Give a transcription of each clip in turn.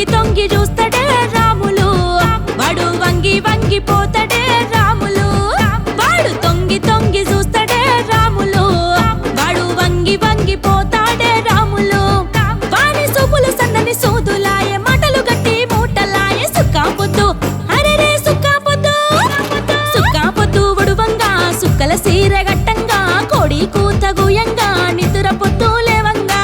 తొంగి తొంగి చూస్తాడే రాములు వాడు వంగి వంగిపోతాడే రాములు వాడు తొంగి తొంగి చూస్తాడే రాములు వాడు వంగి వంగిపోతాడే రాములు వాని సూపులు సన్నని సూదులాయే మాటలు గట్టి మూటలాయే సుక్కాపొద్దు అరెరే సుక్కాపొద్దు సుక్కాపొద్దు వడువంగా సుక్కల సీర గట్టంగా కోడి కూత గుయంగా నిద్ర పొద్దు లేవంగా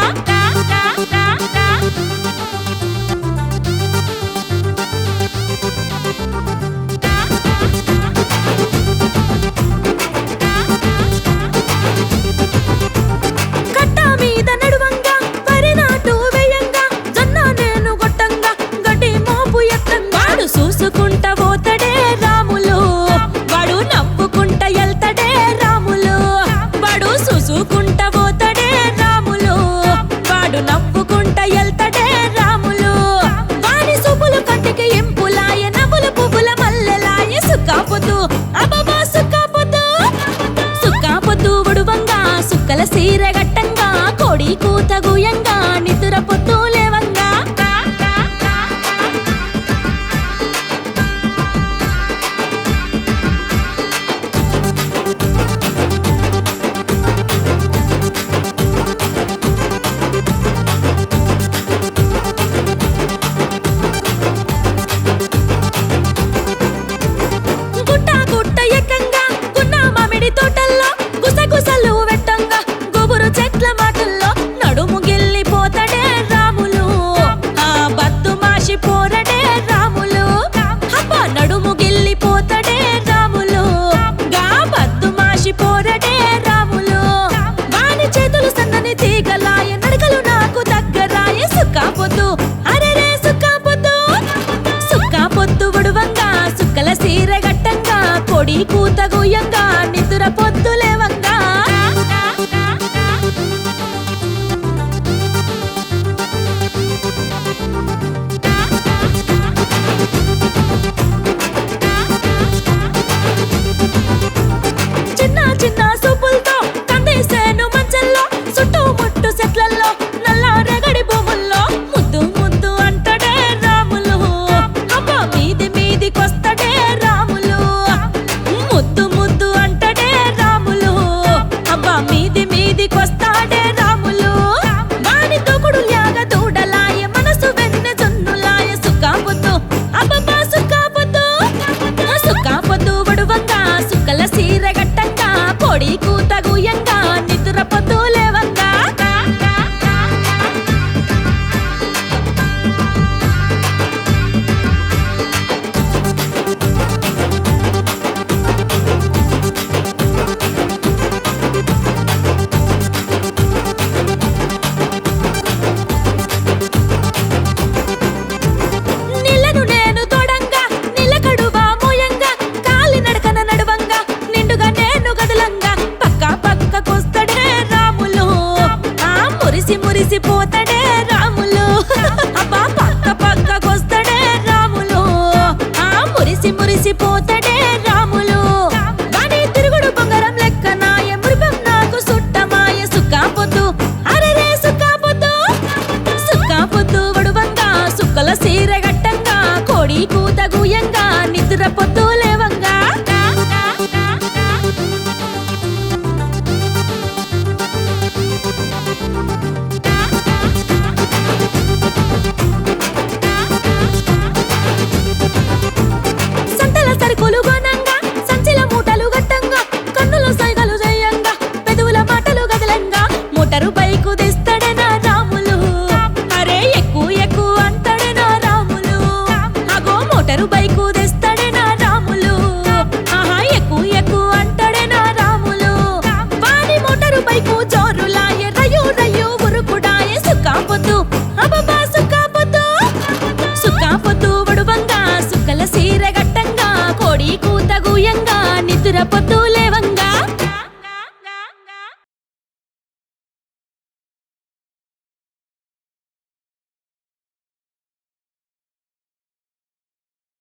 కట్ట మీద నడువంగా వరి నాటు వేయంగా జొన్న నేను గొట్టంగా గడ్డి మోపు ఎత్తంగా వాడు చూసుకుంటా పోతాడే రాములు వాడు నవ్వుకుంటా ఎల్తాడే రాములు వాడు చూసుకుంటా పోతాడే రాములు వాడు నవ్వుకుంటా ఎల్తాడే రాములు వాడి సూపులు కంటికి ఇంపులాయ నవ్వులు పువ్వుల మల్లెలాయ సుక్కాపొద్దు అబ్బబ్బా సుక్కాపొద్దు సుక్కాపొద్దు వడువంగా సుక్కల సీర గట్టంగా కోడి కూత గుయంగా నిద్ర పొద్దు లేవంగా గుట్ట గుట్ట ఎక్కంగా గున్న మామిడి తోటల్లో గుసగుసలు వెట్టంగా గుబురు చెట్ల మాటల్లో నడుము గిల్లిపోతాడే రాములు ఆ బత్తు మాషి పోరడే రాములు అబ్బ నడుము గిల్లిపోతాడే రాములు గా బత్తు మాషి పోరడే రాములు వాని చేతులు సన్నని తీగలాయ నడకలు నాకు దగ్గరాయ సుక్కాపొద్దు అరెరే సుక్కాపొద్దు సుక్కాపొద్దు వడువంగా సుక్కల సీర గట్టంగా కొడి కూత గుయ్యంగా నిద్ర పొద్దులే